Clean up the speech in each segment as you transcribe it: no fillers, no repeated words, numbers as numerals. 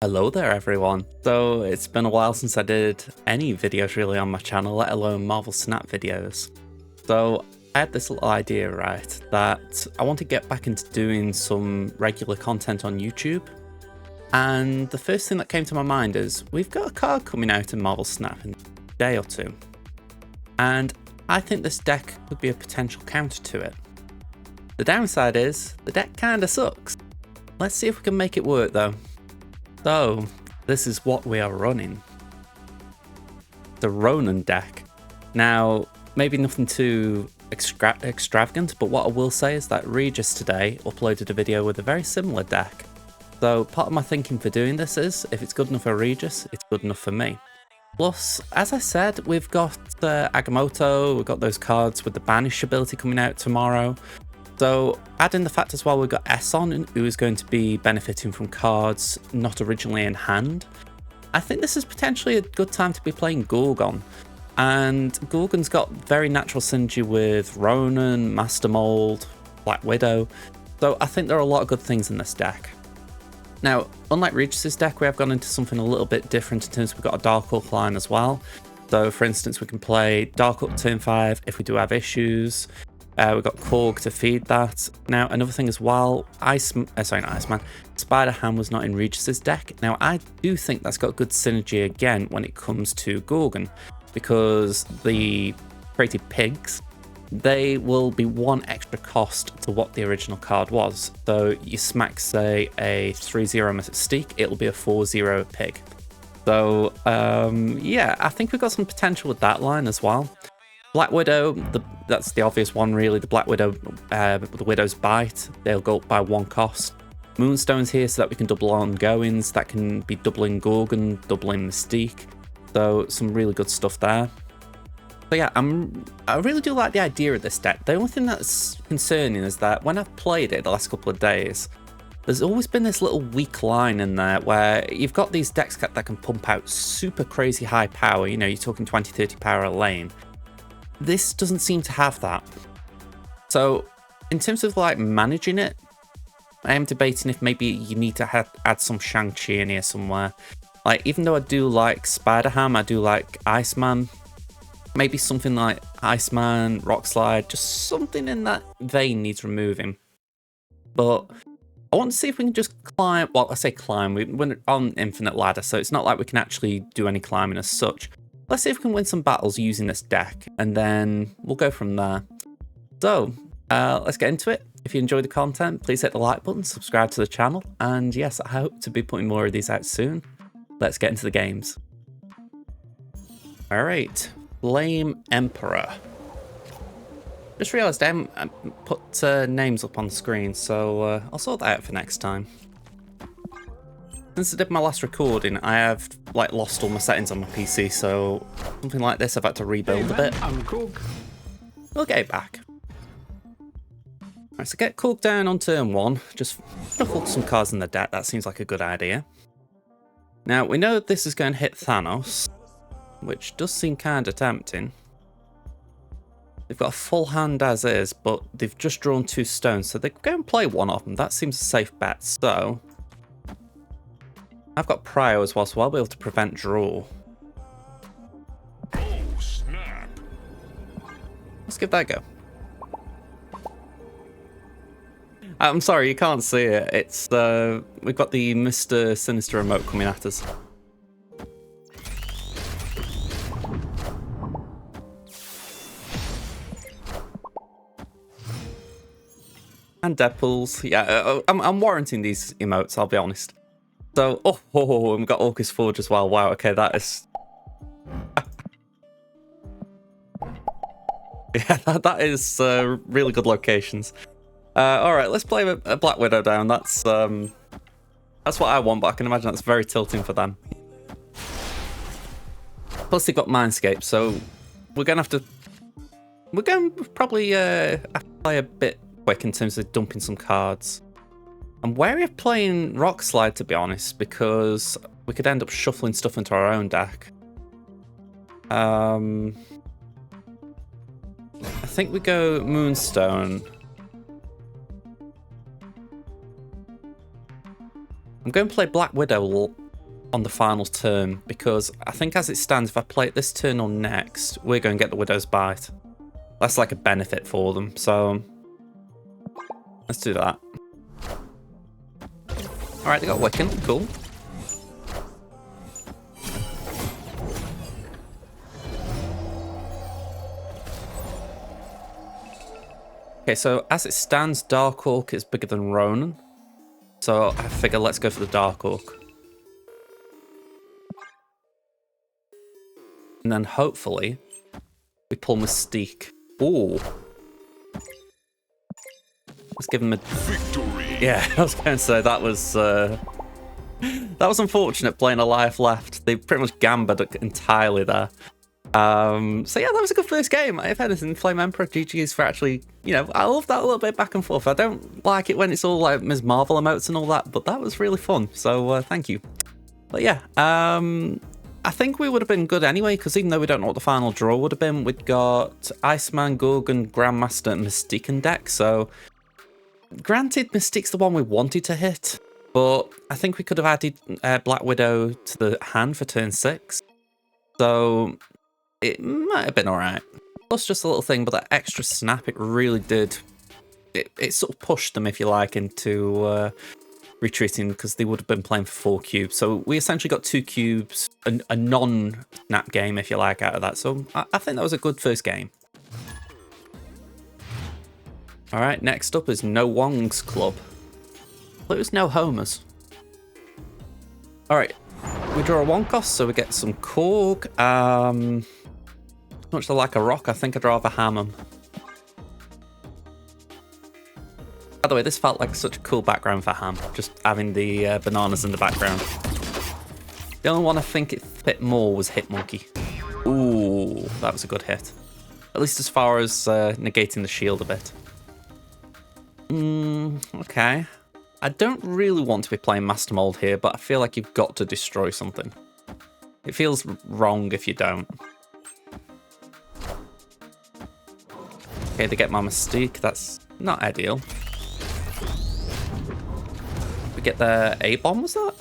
Hello there everyone. So it's been a while since I did any videos really on my channel, let alone Marvel Snap videos. So I had this little idea, right, that I want to get back into doing some regular content on YouTube. And the first thing that came to my mind is we've got a card coming out in Marvel Snap in a day or two. And I think this deck could be a potential counter to it. The downside is the deck kinda sucks. Let's see if we can make it work though. So, this is what we are running. The Ronan deck. Now, maybe nothing too extravagant, but what I will say is that Regis today uploaded a video with a very similar deck. So, part of my thinking for doing this is, if it's good enough for Regis, it's good enough for me. Plus, as I said, we've got Agamotto, we've got those cards with the Banish ability coming out tomorrow. So, add in the fact as well, we've got Esson, who is going to be benefiting from cards not originally in hand. I think this is potentially a good time to be playing Gorgon. And Gorgon's got very natural synergy with Ronan, Master Mold, Black Widow. So I think there are a lot of good things in this deck. Now, unlike Regis's deck, we have gone into something a little bit different in terms of we've got a Dark Hulk line as well. So, for instance, we can play Dark Hulk turn 5 if we do have issues. We've got Korg to feed that. Now, another thing as well, Spider-Ham was not in Regis's deck. Now, I do think that's got good synergy again when it comes to Gorgon, because the created pigs, they will be one extra cost to what the original card was. So you smack, say, a 3-0 Mystique, it'll be a 4-0 pig. So, yeah, I think we've got some potential with that line as well. Black Widow, that's the obvious one really. The Black Widow, the Widow's Bite, they'll go up by 1 cost. Moonstone's here so that we can double ongoings. That can be doubling Gorgon, doubling Mystique. So some really good stuff there. So yeah, I really do like the idea of this deck. The only thing that's concerning is that when I've played it the last couple of days, there's always been this little weak line in there where you've got these decks that can pump out super crazy high power. You know, you're talking 20-30 power a lane. This doesn't seem to have that. So in terms of like managing it, I am debating if maybe you need to add some Shang-Chi in here somewhere. Like, even though I do like Spider-Ham, I do like Iceman, maybe something like Iceman, Rockslide, just something in that vein needs removing. But I want to see if we can just climb, well, I say climb, we're on Infinite Ladder, so it's not like we can actually do any climbing as such. Let's see if we can win some battles using this deck, and then we'll go from there. So, let's get into it. If you enjoyed the content, please hit the like button, subscribe to the channel, and yes, I hope to be putting more of these out soon. Let's get into the games. Alright, Flamë Emperör. Just realised I haven't put names up on the screen, so I'll sort that out for next time. Since I did my last recording, I have like lost all my settings on my PC, so something like this I've had to rebuild a bit. I'm Cook. We'll get it back. Alright, so get Korg down on turn 1. Just shuffle some cards in the deck, that seems like a good idea. Now, we know this is going to hit Thanos, which does seem kind of tempting. They've got a full hand as is, but they've just drawn 2 stones, so they can go and play one of them. That seems a safe bet, so I've got Prio as well, so I'll be able to prevent draw. Oh, snap. Let's give that a go. I'm sorry, you can't see it. It's we've got the Mr. Sinister remote coming at us. And Deadpools. Yeah, I'm warranting these emotes, I'll be honest. So, and we've got Orcus Forge as well. Wow, okay, that is... yeah, that is really good locations. Alright, let's play a Black Widow down. That's what I want, but I can imagine that's very tilting for them. Plus they've got Mindscape, so we're going to probably have to play a bit quick in terms of dumping some cards. I'm wary of playing Rockslide, to be honest, because we could end up shuffling stuff into our own deck. I think we go Moonstone. I'm going to play Black Widow on the final turn, because I think as it stands, if I play it this turn or next, we're going to get the Widow's Bite. That's like a benefit for them, so let's do that. Alright, they got Wiccan, cool. Okay, so as it stands, Dark Orc is bigger than Ronan. So I figure let's go for the Dark Orc. And then hopefully we pull Mystique. Ooh. Let's give him a Victory. Yeah, I was going to say that was unfortunate playing a life left. They pretty much gambled entirely there. So yeah, that was a good first game. If anything, Flamë Emperör, GG's for actually, you know, I love that a little bit back and forth. I don't like it when it's all like Ms. Marvel emotes and all that, but that was really fun. So thank you. But yeah, I think we would have been good anyway, because even though we don't know what the final draw would have been, we'd got Iceman, Gorgon, Grandmaster, and Mystique in deck. So granted, Mystique's the one we wanted to hit, but I think we could have added Black Widow to the hand for turn 6. So it might have been alright. Plus just a little thing, but that extra snap, it really did. It sort of pushed them, if you like, into retreating, because they would have been playing for 4 cubes. So we essentially got 2 cubes, a non-snap game, if you like, out of that. So I think that was a good first game. Alright, next up is No Wongs Club. Well, it was no homers. Alright, we draw a 1 cost, so we get some Korg. Much like a rock, I think I'd rather ham 'em. By the way, this felt like such a cool background for ham, just having the bananas in the background. The only one I think it fit more was Hit Monkey. Ooh, that was a good hit. At least as far as negating the shield a bit. Okay. I don't really want to be playing Master Mold here, but I feel like you've got to destroy something. It feels wrong if you don't. Okay, they get my Mystique. That's not ideal. We get the A-bomb, was that?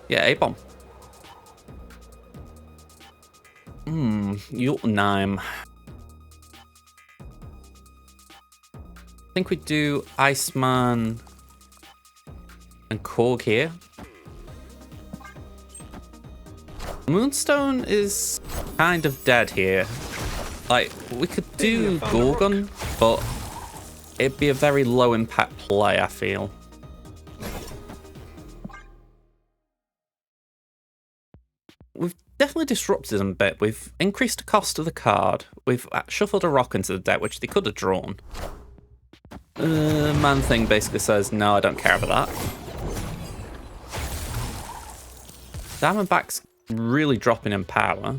Yeah, A-bomb. Jotunheim. I think we do Iceman and Korg here. Moonstone is kind of dead here. Like, we could do Gorgon, but it'd be a very low impact play, I feel. We've definitely disrupted them a bit. We've increased the cost of the card. We've shuffled a rock into the deck, which they could have drawn. Man Thing basically says, no, I don't care about that. Diamondback's really dropping in power.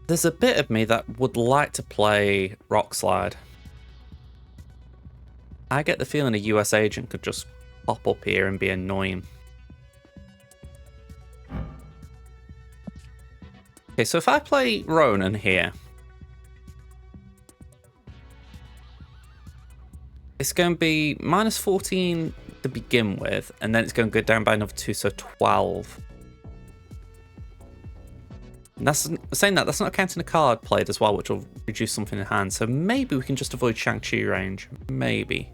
There's a bit of me that would like to play Rock Slide. I get the feeling a US agent could just pop up here and be annoying. Okay, so if I play Ronan here, it's going to be minus 14 to begin with, and then it's going to go down by another 2, so 12. And that's saying that, that's not counting a card played as well, which will reduce something in hand. So maybe we can just avoid Shang-Chi range. Maybe.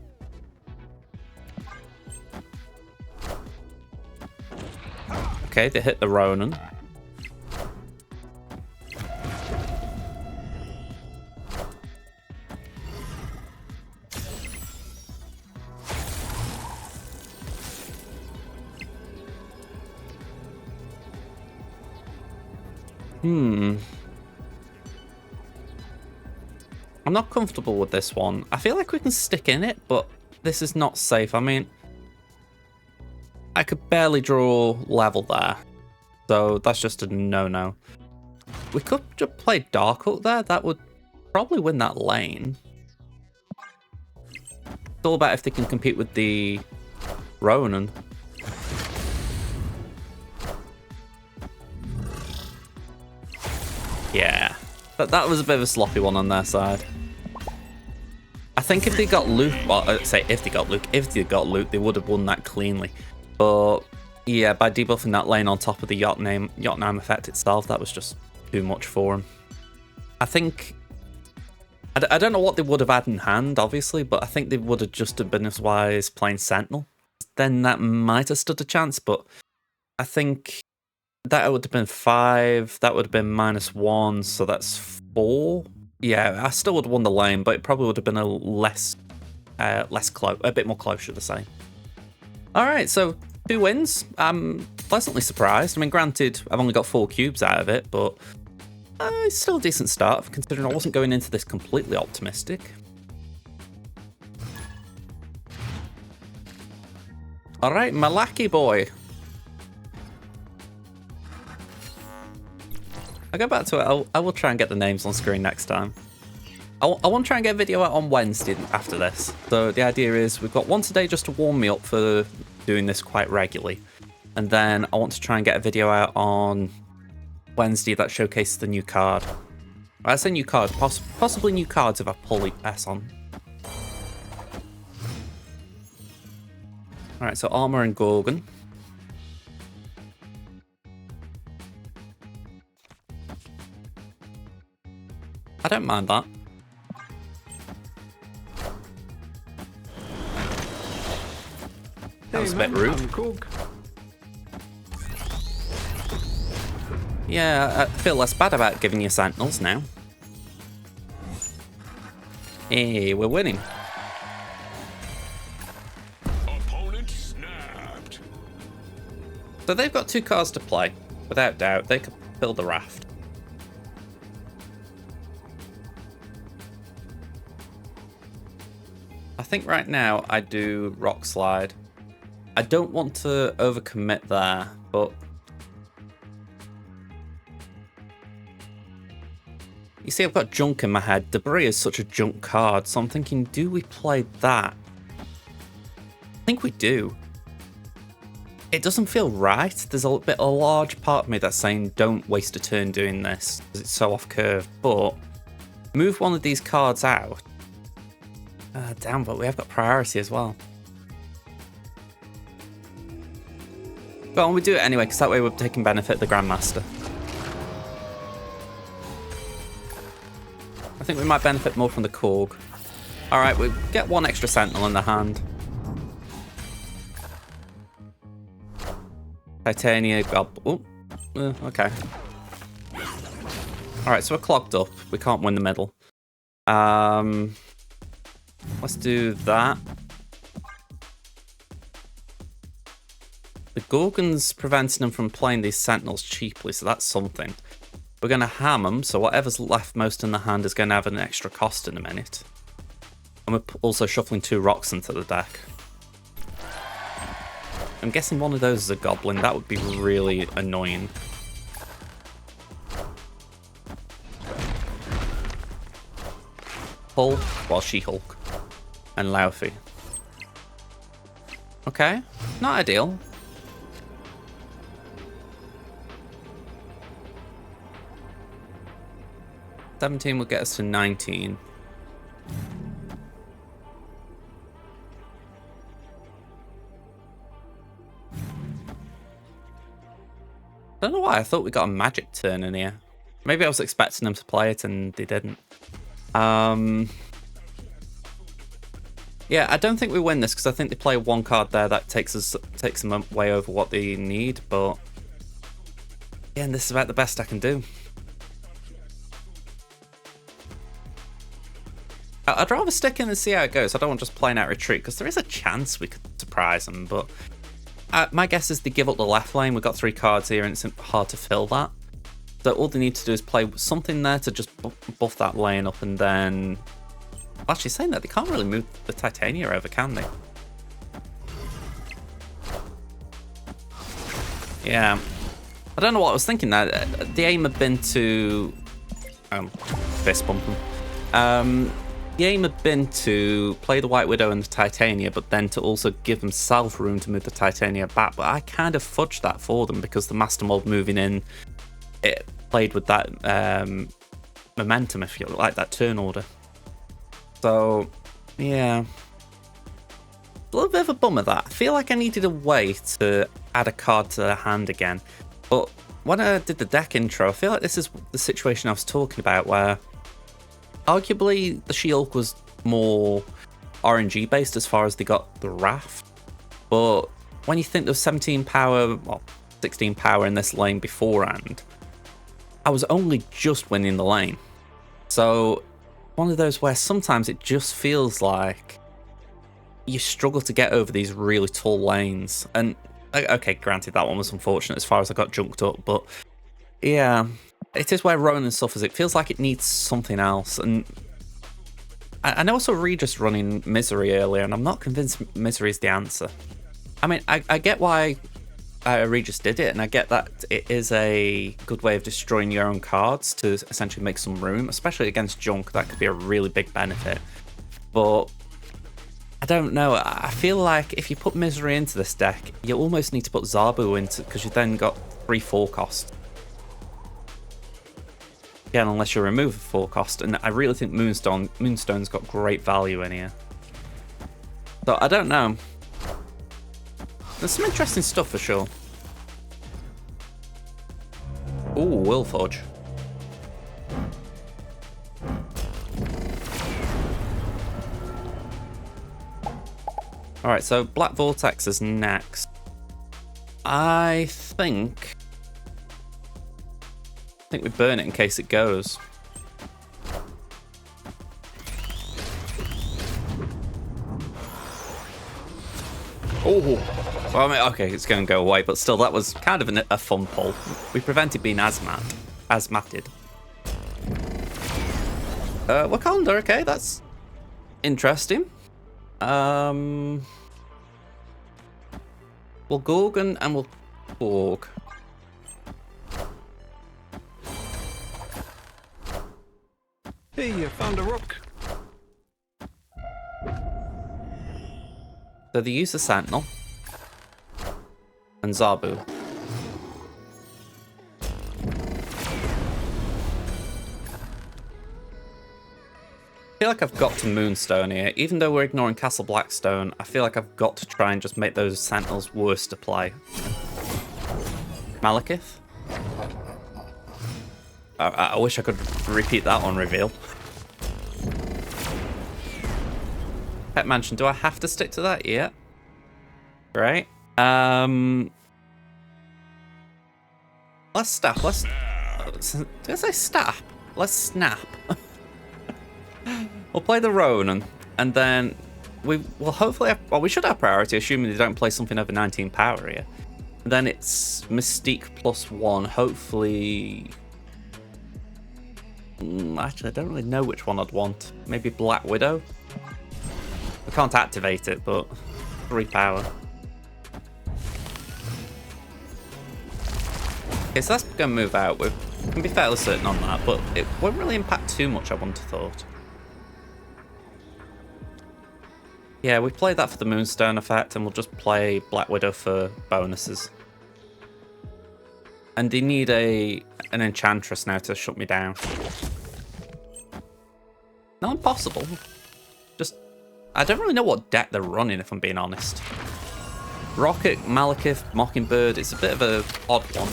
Okay, they hit the Ronan. I'm not comfortable with this one. I feel like we can stick in it, but this is not safe. I mean, I could barely draw level there. So that's just a no-no. We could just play Dark Oak there. That would probably win that lane. It's all about if they can compete with the Ronan. Yeah. That was a bit of a sloppy one on their side. I think if they got loot, well, if they got loot, they would have won that cleanly. But yeah, by debuffing that lane on top of the Jotunheim effect itself, that was just too much for him. I think, I don't know what they would have had in hand, obviously, but I think they would have just been as wise playing Sentinel. Then that might have stood a chance, but I think that would have been 5, that would have been -1, so that's 4. Yeah, I still would have won the lane, but it probably would have been a a bit more close, should I say. Alright, so 2 wins. I'm pleasantly surprised. I mean, granted, I've only got 4 cubes out of it, but it's still a decent start, considering I wasn't going into this completely optimistic. Alright, Malakiboy. I'll go back to it. I will try and get the names on screen next time. I want to try and get a video out on Wednesday after this. So the idea is we've got one today just to warm me up for doing this quite regularly. And then I want to try and get a video out on Wednesday that showcases the new card. I say new card, possibly new cards if I pull the S on. Alright, so Armor and Gorgon. I don't mind that. That was a bit rude. Yeah, I feel less bad about giving you Sentinels now. Hey, we're winning. Opponent snapped. So they've got 2 cards to play. Without doubt, they could fill the raft. I think right now I do Rock Slide. I don't want to overcommit there, but you see, I've got junk in my head. Debris is such a junk card, so I'm thinking, do we play that? I think we do. It doesn't feel right. There's a large part of me that's saying don't waste a turn doing this because it's so off curve, but move one of these cards out. Damn, but we have got priority as well. Well, we do it anyway, because that way we're taking benefit of the Grandmaster. I think we might benefit more from the Korg. Alright, we get 1 extra Sentinel in the hand. Titania, Gob... okay. Alright, so we're clogged up. We can't win the middle. Let's do that. The Gorgon's preventing them from playing these Sentinels cheaply, so that's something. We're going to ham them, so whatever's left most in the hand is going to have an extra cost in a minute. And we're also shuffling 2 rocks into the deck. I'm guessing one of those is a Goblin. That would be really annoying. Hulk, well, She-Hulk. And Laufey. Okay, not ideal. $17 will get us to 19. I don't know why I thought we got a magic turn in here. Maybe I was expecting them to play it and they didn't. Yeah, I don't think we win this because I think they play 1 card there that takes them way over what they need, but yeah, and this is about the best I can do. I'd rather stick in and see how it goes. I don't want just playing out retreat because there is a chance we could surprise them, but my guess is they give up the left lane. We've got 3 cards here and it's hard to fill that. So all they need to do is play something there to just buff that lane up, and then... Actually, saying that, they can't really move the Titania over, can they? Yeah. I don't know what I was thinking there. The aim had been to... fist bump them. The aim had been to play the White Widow and the Titania, but then to also give themselves room to move the Titania back. But I kind of fudged that for them because the Master Mold moving in, it played with that momentum, if you like, that turn order. So, yeah. A little bit of a bummer that. I feel like I needed a way to add a card to the hand again. But when I did the deck intro, I feel like this is the situation I was talking about, where arguably the She-Hulk was more RNG based as far as they got the raft. But when you think there was 17 power, well, 16 power in this lane beforehand, I was only just winning the lane. So one of those where sometimes it just feels like you struggle to get over these really tall lanes. And okay, granted, that one was unfortunate as far as I got junked up, but yeah, it is where Ronan suffers. It feels like it needs something else. And I know I saw Regis running Misery earlier, and I'm not convinced Misery is the answer. I mean, I get why Regis did it, and I get that it is a good way of destroying your own cards to essentially make some room, especially against junk. That could be a really big benefit. But I don't know. I feel like if you put Misery into this deck, you almost need to put Zabu into, because you then got 3/4 cost. Again, unless you remove a 4 cost, and I really think Moonstone's got great value in here. So I don't know. There's some interesting stuff for sure. Ooh, Willforge. Alright, so Black Vortex is next. I think we burn it in case it goes. Oh, well, I mean, okay, it's going to go away, but still, that was kind of a fun pull. We prevented being asthmated. Wakanda, okay, that's interesting. We'll Gorgon and we'll Borg. Hey, you found a rook. So they use the Sentinel and Zabu. I feel like I've got to Moonstone here. Even though we're ignoring Castle Blackstone, I feel like I've got to try and just make those Sentinels worse to play. Malekith? I wish I could repeat that on reveal. Pet Mansion, do I have to stick to that? Yeah. Right. Let's stop. Did I say stop? Let's snap. We'll play the Ronan, and then we will hopefully have, well, we should have priority, assuming they don't play something over 19 power here. And then it's Mystique +1, hopefully. Actually, I don't really know which one I'd want. Maybe Black Widow? I can't activate it, but 3 power. Okay, so that's going to move out. We can be fairly certain on that, but it won't really impact too much, I wouldn't have thought. Yeah, we play that for the Moonstone effect, and we'll just play Black Widow for bonuses. And they need an Enchantress now to shut me down. Not impossible. Just, I don't really know what deck they're running, if I'm being honest. Rocket, Malekith, Mockingbird, it's a bit of an odd one.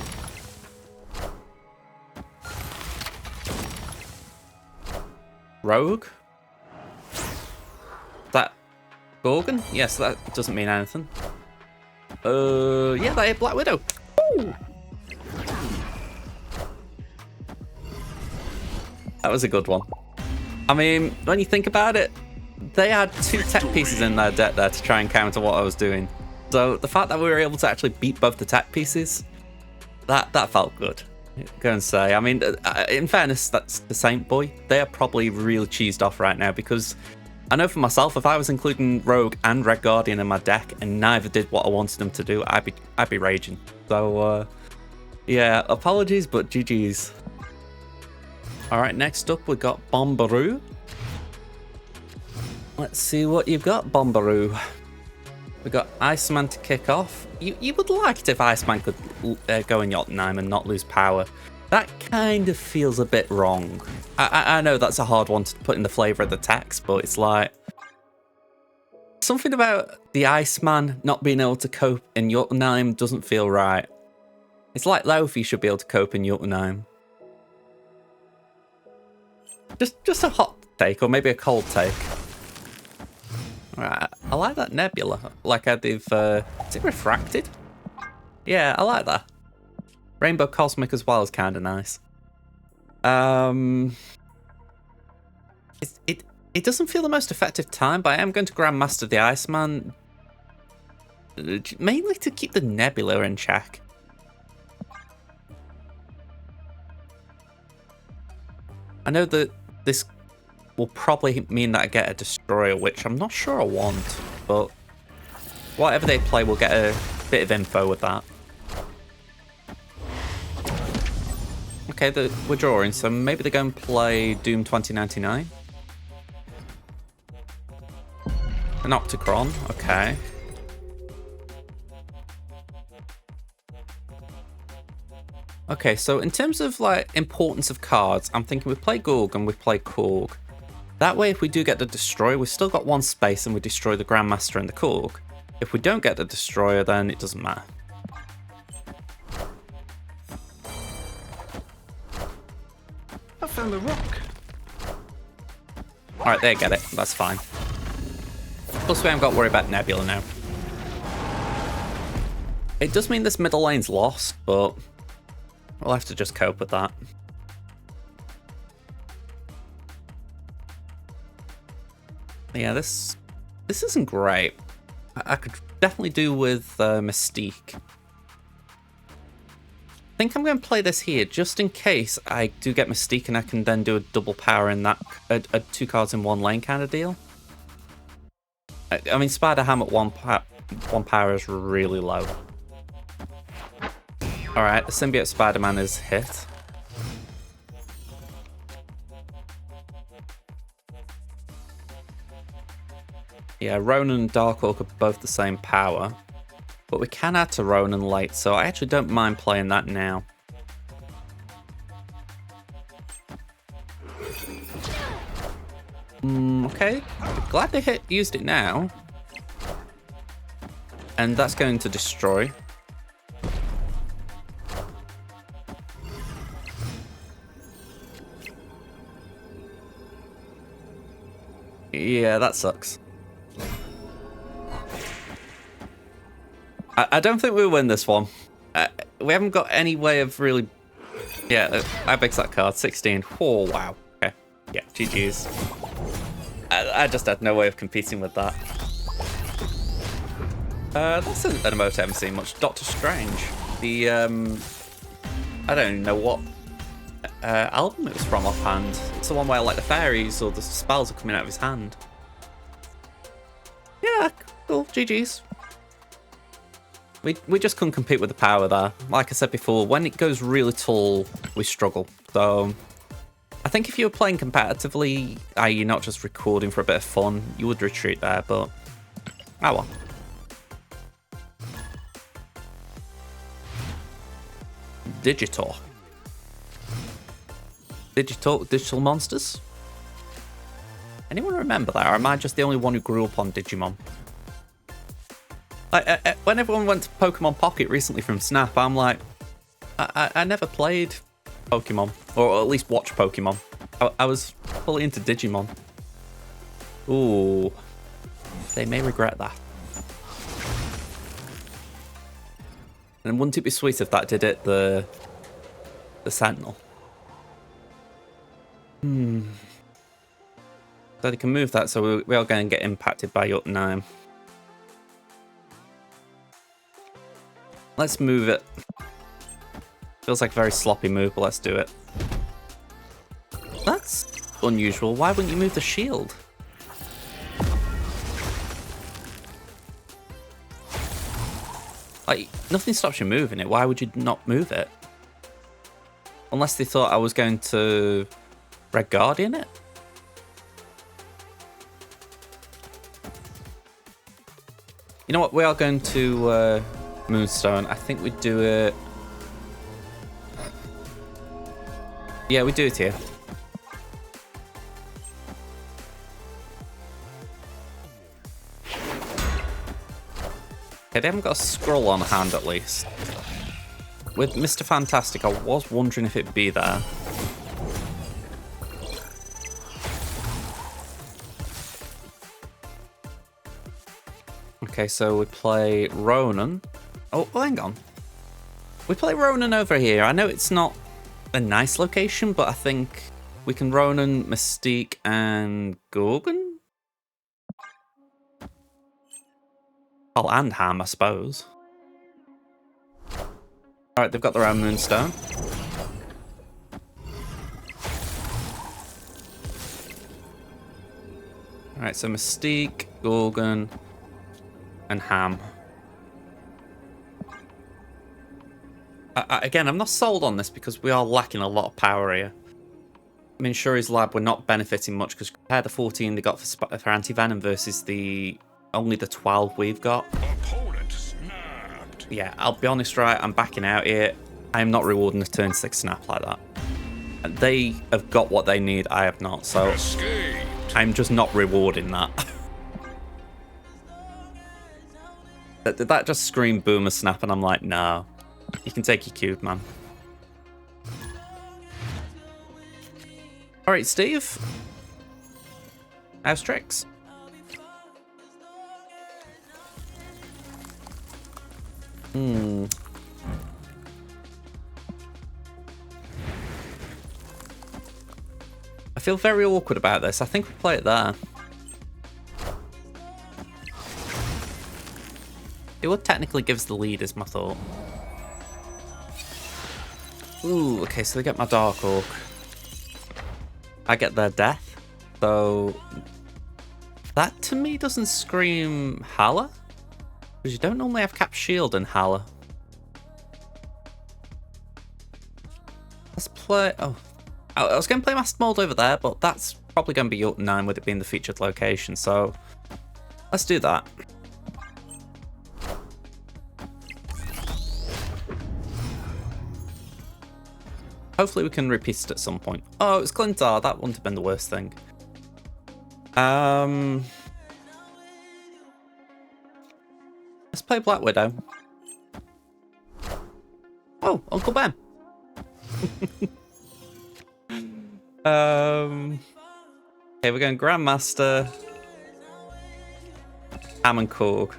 Rogue? That Gorgon? Yes, that doesn't mean anything. Yeah, that is Black Widow. Ooh. That was a good one. I mean, when you think about it, they had 2 tech pieces in their deck there to try and counter what I was doing. So the fact that we were able to actually beat both the tech pieces, that felt good. Go and say. I mean, in fairness, that's the Saintboy. They are probably real cheesed off right now, because I know for myself, if I was including Rogue and Red Guardian in my deck and neither did what I wanted them to do, I'd be raging. So yeah, apologies, but GG's. Alright, next up we got Bombereaux. Let's see what you've got, Bombereaux. We got Iceman to kick off. You would like it if Iceman could go in Jotunheim and not lose power. That kind of feels a bit wrong. I know that's a hard one to put in the flavour of the text, but it's like... Something about the Iceman not being able to cope in Jotunheim doesn't feel right. It's like Laufey should be able to cope in Jotunheim. Just a hot take, or maybe a cold take. Alright, I like that nebula. Like I did, is it refracted? Yeah, I like that. Rainbow Cosmic as well is kind of nice. It doesn't feel the most effective time, but I am going to Grandmaster the Iceman. Mainly to keep the nebula in check. I know that this will probably mean that I get a Destroyer, which I'm not sure I want, but whatever they play, we'll get a bit of info with that. Okay, we're drawing, so maybe they're going to play Doom 2099. An Opticron, okay. Okay, so in terms of like importance of cards, I'm thinking we play Gorgon, we play Korg. That way, if we do get the Destroyer, we've still got one space and we destroy the Grandmaster and the Korg. If we don't get the Destroyer, then it doesn't matter. I found the rock. Alright, there, get it. That's fine. Plus, we haven't got to worry about Nebula now. It does mean this middle lane's lost, but we'll have to just cope with that. Yeah, this isn't great. I could definitely do with Mystique. I think I'm going to play this here just in case I do get Mystique and I can then do a double power in that, a 2 cards in 1 lane kind of deal. I mean, Spider Ham at 1 power is really low. Alright, the Symbiote Spider-Man is hit. Yeah, Ronan and Darkhawk are both the same power. But we can add to Ronan late, so I actually don't mind playing that now. Okay, glad they used it now. And that's going to destroy. Yeah, that sucks. I don't think we'll win this one. We haven't got any way of really... Yeah, how big's that card? 16. Oh, wow. Okay. Yeah, GG's. I just had no way of competing with that. That's an emote I haven't seen much. Doctor Strange. The, I don't even know what album it was from offhand. It's the one where like the fairies or the spells are coming out of his hand. Yeah, cool. GG's. We just couldn't compete with the power there. Like I said before, when it goes really tall, we struggle. So I think if you were playing competitively, i.e. not just recording for a bit of fun, you would retreat there, but oh well. Digitalk. Digital monsters? Anyone remember that, or am I just the only one who grew up on Digimon? Like, when everyone went to Pokemon Pocket recently from Snap, I'm like, I never played Pokemon, or at least watched Pokemon. I was fully into Digimon. Ooh, they may regret that. And wouldn't it be sweet if that did it, the Sentinel? So they can move that, so we are going to get impacted by Jotunheim. Let's move it. Feels like a very sloppy move, but let's do it. That's unusual. Why wouldn't you move the shield? Like, nothing stops you moving it. Why would you not move it? Unless they thought I was going to Red Guardian it? You know what? We are going to Moonstone. I think we'd do it... Yeah, we do it here. Okay, they haven't got a scroll on hand at least. With Mr. Fantastic, I was wondering if it'd be there. Okay, so we play Ronan. Oh, hang on. We play Ronan over here. I know it's not a nice location, but I think we can Ronan, Mystique, and Gorgon? Oh, and Ham, I suppose. Alright, they've got their own Moonstone. Alright, so Mystique, Gorgon, and Ham. Again, I'm not sold on this because we are lacking a lot of power here. I mean, Shuri's Lab, we're not benefiting much because compare the 14 they got for Anti-Venom versus only the 12 we've got. Opponent snapped. Yeah, I'll be honest, right? I'm backing out here. I am not rewarding a turn 6 snap like that. They have got what they need, I have not, so Escaped. I'm just not rewarding that. Did that just scream Boomer Snap? And I'm like, no. You can take your cube, man. Alright, Steve. How's tricks? I feel very awkward about this. I think we play it there. It would technically give us the lead, is my thought. Ooh, okay, so they get my Dark Orc. I get their death. So that to me doesn't scream Hala. Because you don't normally have Cap Shield in Hala. Let's play... Oh. I was going to play Master Mold over there, but that's probably going to be up 9 with it being the featured location. So let's do that. Hopefully we can repeat it at some point. Oh, it's Clintar. That wouldn't have been the worst thing. Let's play Black Widow. Oh, Uncle Ben. Okay, we're going Grandmaster. Ham and Korg.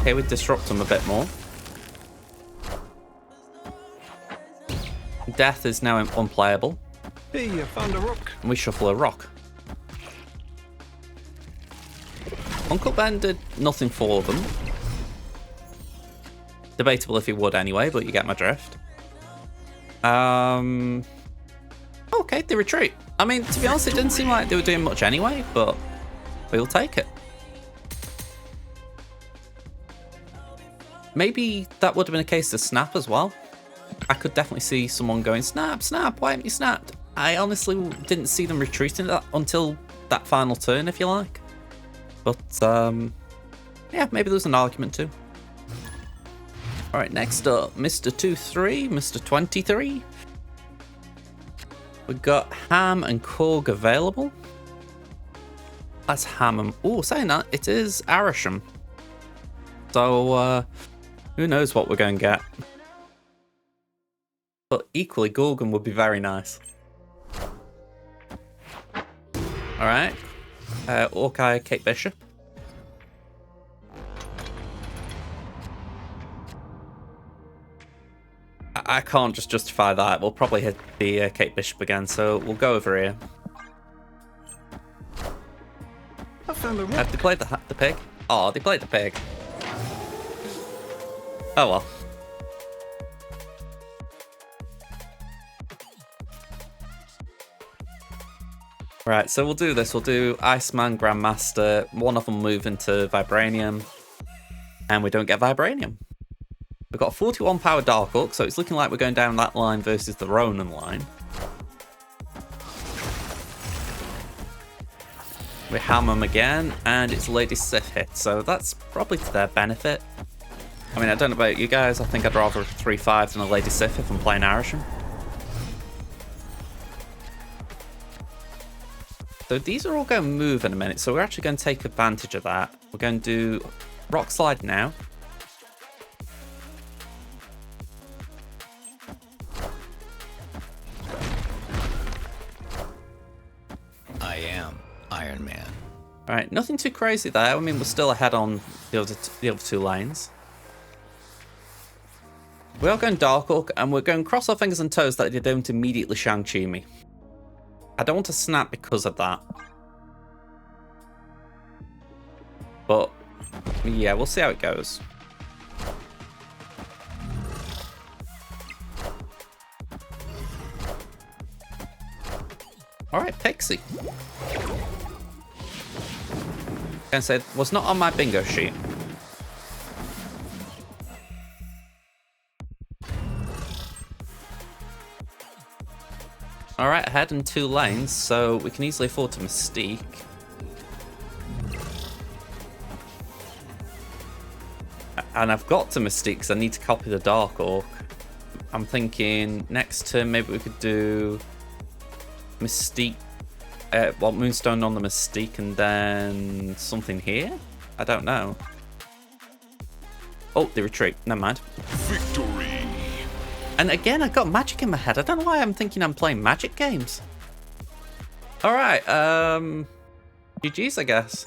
Okay, we disrupt them a bit more. Death is now unplayable. Hey, I found a rock. And we shuffle a rock. Uncle Ben did nothing for them. Debatable if he would anyway, but you get my drift. Okay, they retreat. I mean, to be honest, it didn't seem like they were doing much anyway, but we'll take it. Maybe that would have been a case of snap as well. I could definitely see someone going, snap, snap, why haven't you snapped? I honestly didn't see them retreating until that final turn, if you like. But, yeah, maybe there's an argument too. Alright, next up, Mr. 23, Mr. 23. We've got Ham and Korg available. That's Ham and... Oh, saying that, it is Arisham. So, who knows what we're going to get. But equally, Gorgon would be very nice. Alright. Orkai, Kate Bishop. I can't just justify that. We'll probably hit the Kate Bishop again, so we'll go over here. I found a rock. Have they played the pig? Oh, they played the pig. Oh well. Right, so we'll do this. We'll do Iceman, Grandmaster. One of them move into Vibranium. And we don't get Vibranium. We've got a 41 power Dark Orc, so it's looking like we're going down that line versus the Ronan line. We hammer them again, and it's Lady Sif hit, so that's probably to their benefit. I mean, I don't know about you guys, I think I'd rather a 3-5 than a Lady Sif if I'm playing Irishman. So these are all going to move in a minute, so we're actually going to take advantage of that. We're going to do Rock Slide now. I am Iron Man. Alright, nothing too crazy there. I mean, we're still ahead on the other two lanes. We are going Dark Orc, and we're going cross our fingers and toes that they don't immediately Shang-Chi me. I don't want to snap because of that. But, yeah, we'll see how it goes. Alright, Pixie. Can say, was not on my bingo sheet. Alright, ahead in 2 lanes, so we can easily afford to Mystique. And I've got to Mystique because I need to copy the Dark Orc. I'm thinking next turn maybe we could do Mystique, well, Moonstone on the Mystique and then something here? I don't know. Oh, they retreat. Never mind. Victory! And again, I got magic in my head. I don't know why I'm thinking I'm playing magic games. Alright, GG's, I guess.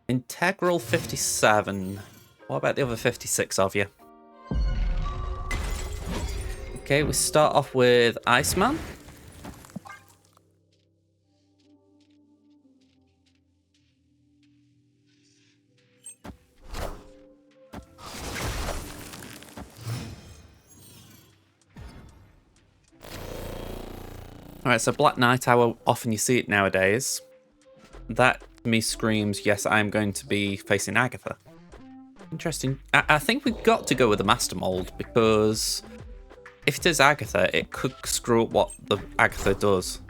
Integral 57. What about the other 56 of you? Okay, we start off with Iceman. Alright, so Black Knight, how often you see it nowadays. That to me screams, yes, I'm going to be facing Agatha. Interesting. I think we've got to go with the Master Mold, because if it is Agatha, it could screw up what the Agatha does.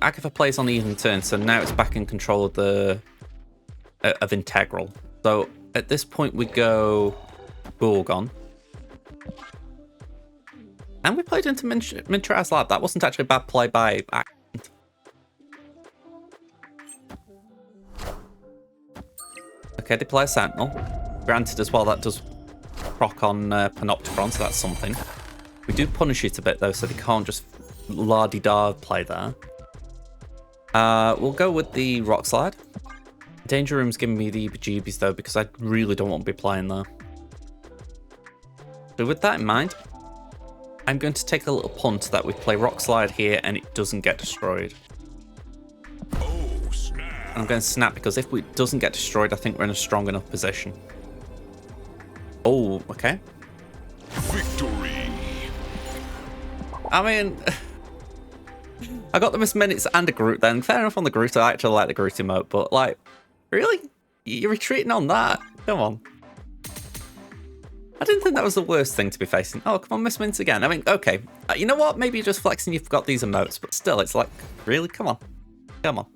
Agatha plays on even turn, so now it's back in control of the of Integral. So at this point we go Gorgon. And we played into Mintra's Lab. That wasn't actually a bad play by accident. Okay, they play a Sentinel. Granted as well, that does proc on Panopticon, so that's something. We do punish it a bit though, so they can't just la-di-da play there. We'll go with the Rock Slide. Danger Room's giving me the bejeebies though, because I really don't want to be playing there. So with that in mind, I'm going to take a little punt that we play Rock Slide here and it doesn't get destroyed. Oh, snap! I'm going to snap because if it doesn't get destroyed, I think we're in a strong enough position. Oh, okay. Victory! I mean, I got the missed minutes and a Groot then. Fair enough on the Groot. I actually like the Groot emote, but like, really? You're retreating on that? Come on. I didn't think that was the worst thing to be facing. Oh, come on, miss mints again. I mean, okay. You know what? Maybe you're just flexing you've got these emotes, but still, it's like, really? Come on. Come on.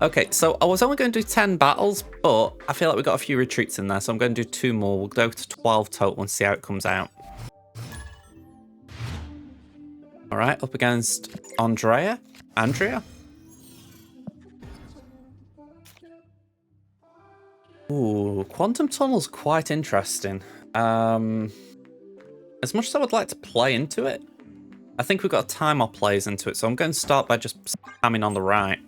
Okay, so I was only going to do 10 battles, but I feel like we've got a few retreats in there, so I'm going to do 2 more. We'll go to 12 total and see how it comes out. All right, up against Andrea. Ooh, Quantum Tunnel's quite interesting. As much as I would like to play into it, I think we've got a time our plays into it, so I'm going to start by just spamming on the right.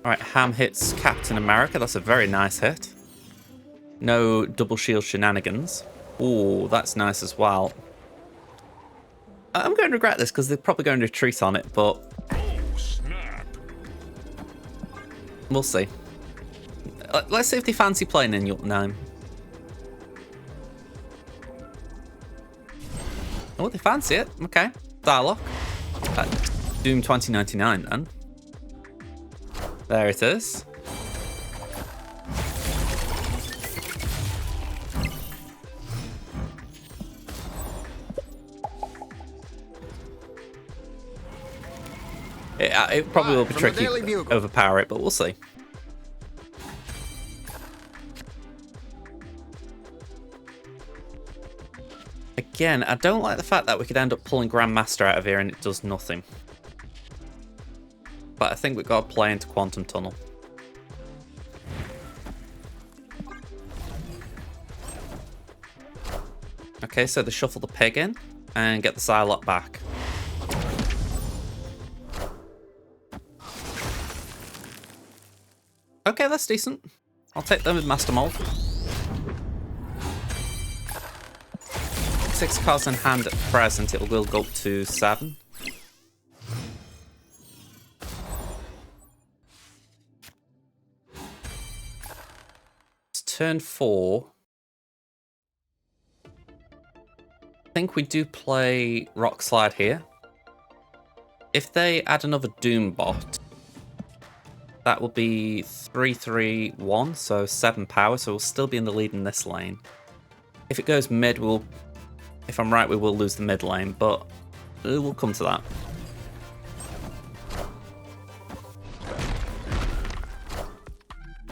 Alright, Ham hits Captain America. That's a very nice hit. No double shield shenanigans. Ooh, that's nice as well. I'm going to regret this because they're probably going to retreat on it, but Oh, snap! we'll see. Let's see if they fancy playing in Jotunheim. Oh, they fancy it. Okay. Dialogue. Doom 2099 then. There it is. It probably will be From the tricky Daily to Bugle. overpower it, but we'll see. Again, I don't like the fact that we could end up pulling Grandmaster out of here and it does nothing. But I think we've got to play into Quantum Tunnel. Okay, so they shuffle the pig in and get the Psylocke back. Okay, that's decent. I'll take them with Master Mold. 6 cards in hand at present, it will go up to 7. It's turn 4. I think we do play Rock Slide here. If they add another Doom bot, that will be 3-3-1, so 7 power, so we'll still be in the lead in this lane. If it goes mid, if I'm right, we will lose the mid lane, but we'll come to that.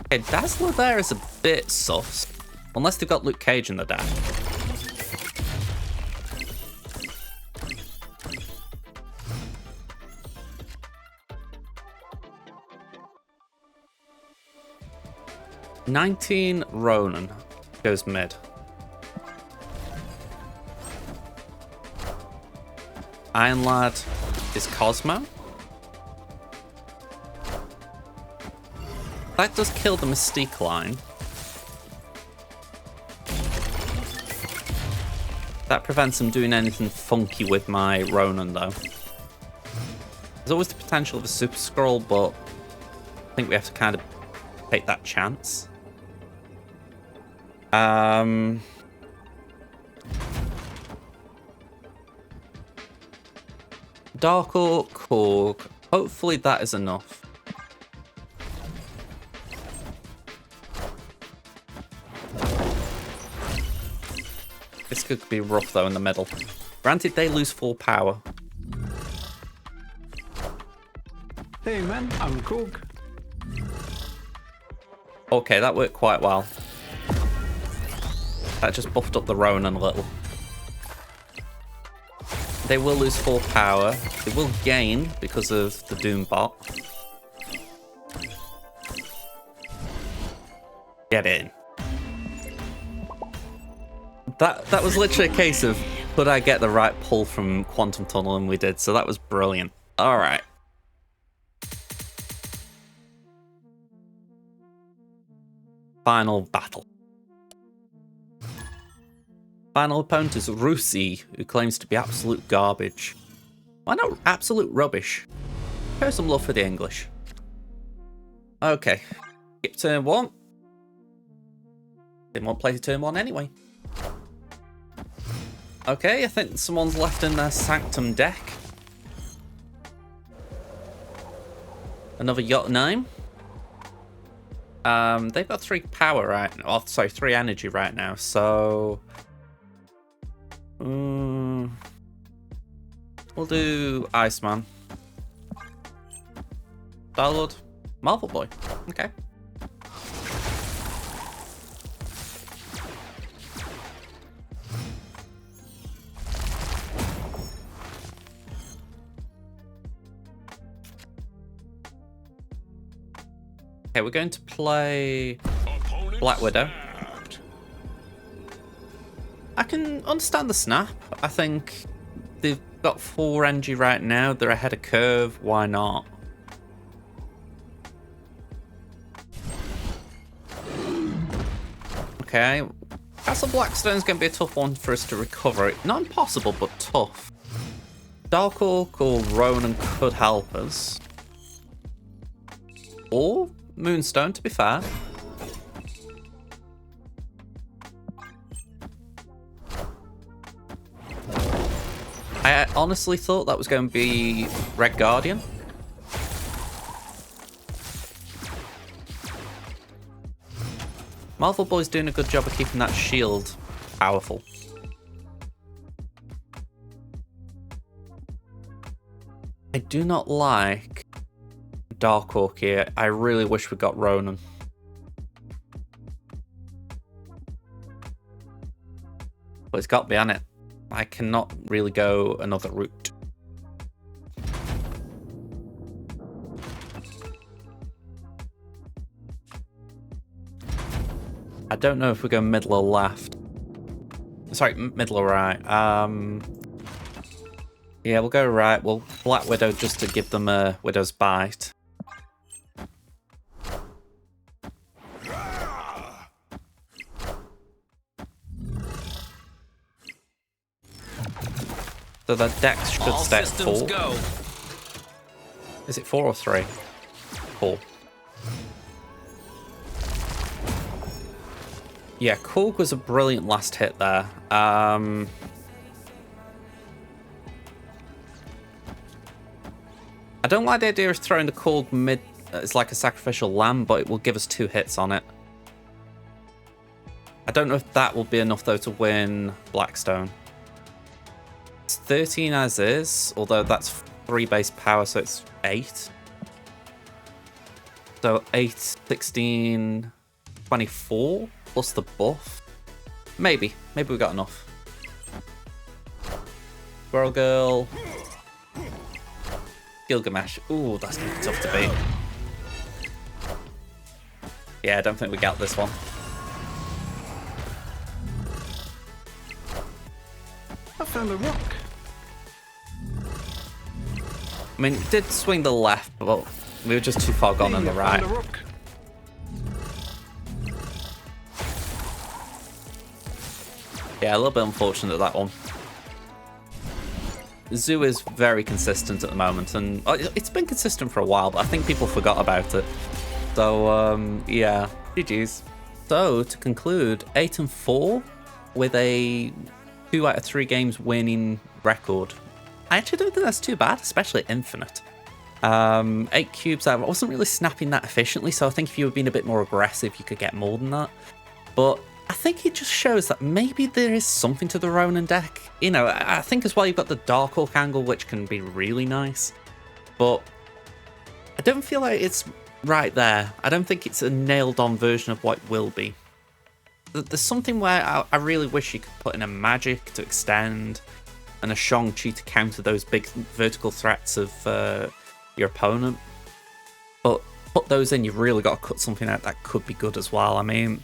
Okay, Dazzler there is a bit sus, unless they've got Luke Cage in the deck. $19 Ronan goes mid. Iron Lad is Cosmo. That does kill the Mystique line. That prevents him doing anything funky with my Ronan though. There's always the potential of a Super Scroll, but I think we have to kind of take that chance. Dark Orc, Korg. Hopefully that is enough. This could be rough though in the middle. Granted, they lose 4 power. Hey man, I'm Korg. Okay, that worked quite well. That just buffed up the Ronan a little. They will lose 4 power. They will gain because of the Doom bot. Get in. That was literally a case of, could I get the right pull from Quantum Tunnel, and we did, so that was brilliant. Alright. Final battle. Final opponent is Russi, who claims to be absolute garbage. Why not absolute rubbish? Show some love for the English. Okay. Skip turn 1. Didn't want to play to turn 1 anyway. Okay, I think someone's left in their Sanctum deck. Another Yacht name. They've got 3 power right now. Oh, sorry, 3 energy right now, so... we'll do Iceman. Starlord. Malakiboy. Okay. Okay, we're going to play Black Widow. I can understand the snap. I think they've got 4 energy right now. They're ahead of curve. Why not? Okay. Castle Blackstone's going to be a tough one for us to recover. Not impossible, but tough. Dark Orc or Ronan could help us. Or Moonstone, to be fair. I honestly thought that was going to be Red Guardian. Malakiboy's doing a good job of keeping that shield powerful. I do not like Dark Orc here. I really wish we got Ronan. But it's got to be on it. I cannot really go another route. I don't know if we go middle or left. Sorry, middle or right. Yeah, we'll go right. We'll Black Widow just to give them a Widow's Bite. So the dex should stay at 4. Go. Is it 4 or 3? 4. Yeah, Korg was a brilliant last hit there. I don't like the idea of throwing the Korg mid as like a sacrificial lamb, but it will give us 2 hits on it. I don't know if that will be enough though to win Blackstone. It's 13 as is, although that's 3 base power, so it's 8. So 8, 16, 24 plus the buff. Maybe we got enough. Squirrel Girl. Gilgamesh. Ooh, that's gonna be tough to beat. Yeah, I don't think we got this one. I found a rock. I mean, it did swing the left, but we were just too far gone on the right. Found a rock. Yeah, a little bit unfortunate, that one. Zoo is very consistent at the moment, and it's been consistent for a while, but I think people forgot about it. So, yeah, GG's. So, to conclude, 8 and 4 with a 2 out of 3 games winning record. I actually don't think that's too bad, especially at Infinite. 8 cubes, I wasn't really snapping that efficiently, so I think if you were being a bit more aggressive, you could get more than that. But I think it just shows that maybe there is something to the Ronan deck. You know, I think as well you've got the Dark Orc angle, which can be really nice. But I don't feel like it's right there. I don't think it's a nailed-on version of what it will be. There's something where I really wish you could put in a magic to extend and a Shang-Chi to counter those big vertical threats of your opponent. But put those in, you've really got to cut something out that could be good as well. I mean,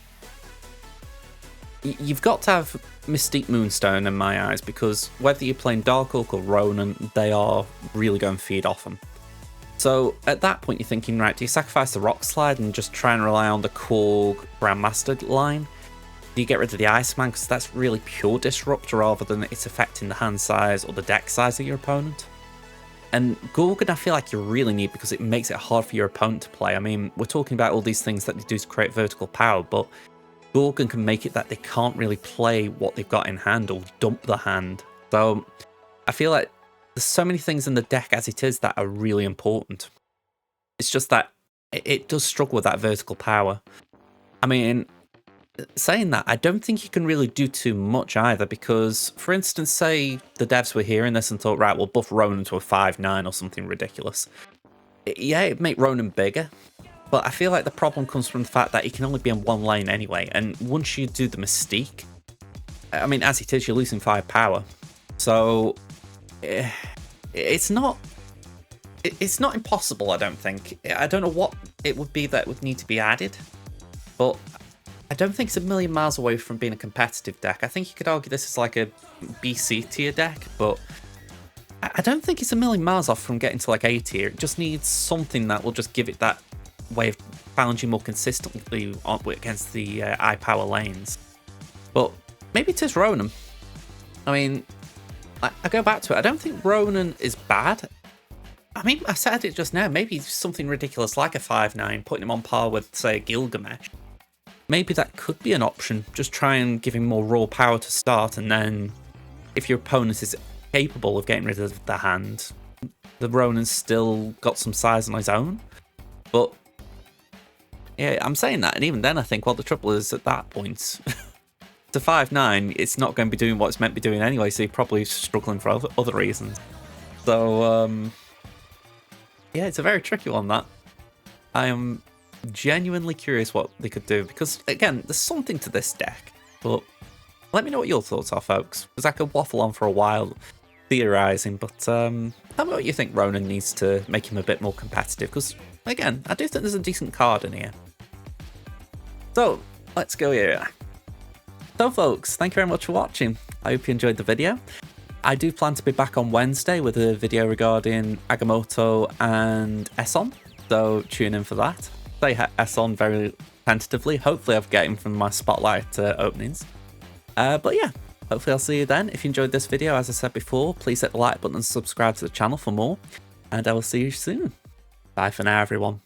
you've got to have Mystique Moonstone in my eyes, because whether you're playing Dark Orc or Ronan, they are really going to feed off them. So at that point you're thinking, right, do you sacrifice the Rock Slide and just try and rely on the Korg Grandmaster line? Do you get rid of the Iceman, because that's really pure disrupt rather than it's affecting the hand size or the deck size of your opponent? And Gorgon I feel like you really need, because it makes it hard for your opponent to play. I mean, we're talking about all these things that they do to create vertical power, but Gorgon can make it that they can't really play what they've got in hand or dump the hand. So I feel like there's so many things in the deck as it is that are really important. It's just that it does struggle with that vertical power. I mean, saying that, I don't think you can really do too much either, because, for instance, say the devs were hearing this and thought, right, we'll buff Ronan to a 5/9 or something ridiculous. Yeah, it'd make Ronan bigger. But I feel like the problem comes from the fact that he can only be in one lane anyway, and once you do the Mystique, I mean, as it is, you're losing 5 power. So it's not impossible, I don't think. I don't know what it would be that would need to be added, but I don't think it's a million miles away from being a competitive deck. I think you could argue this is like a BC tier deck, but I don't think it's a million miles off from getting to like A tier. It just needs something that will just give it that way of challenging more consistently against the high power lanes. But maybe it is Ronan. I mean, I go back to it. I don't think Ronan is bad. I mean, I said it just now. Maybe something ridiculous like a 5/9, putting him on par with, say, a Gilgamesh. Maybe that could be an option. Just try and give him more raw power to start, and then if your opponent is capable of getting rid of the hand, the Ronan's still got some size on his own. But yeah, I'm saying that, and even then I think, well, the trouble is at that point, the 5/9, it's not going to be doing what it's meant to be doing anyway, so you're probably struggling for other reasons. So, Yeah, it's a very tricky one, that. I am genuinely curious what they could do, because, again, there's something to this deck, but let me know what your thoughts are, folks, because I could waffle on for a while theorising, but tell me what you think Ronan needs to make him a bit more competitive, because, again, I do think there's a decent card in here. So, let's go here. So, folks, thank you very much for watching. I hope you enjoyed the video. I do plan to be back on Wednesday with a video regarding Agamotto and Esson, so tune in for that. Say Esson very tentatively. Hopefully I've got him from my Spotlight openings. But yeah, hopefully I'll see you then. If you enjoyed this video, as I said before, please hit the like button and subscribe to the channel for more. And I will see you soon. Bye for now, everyone.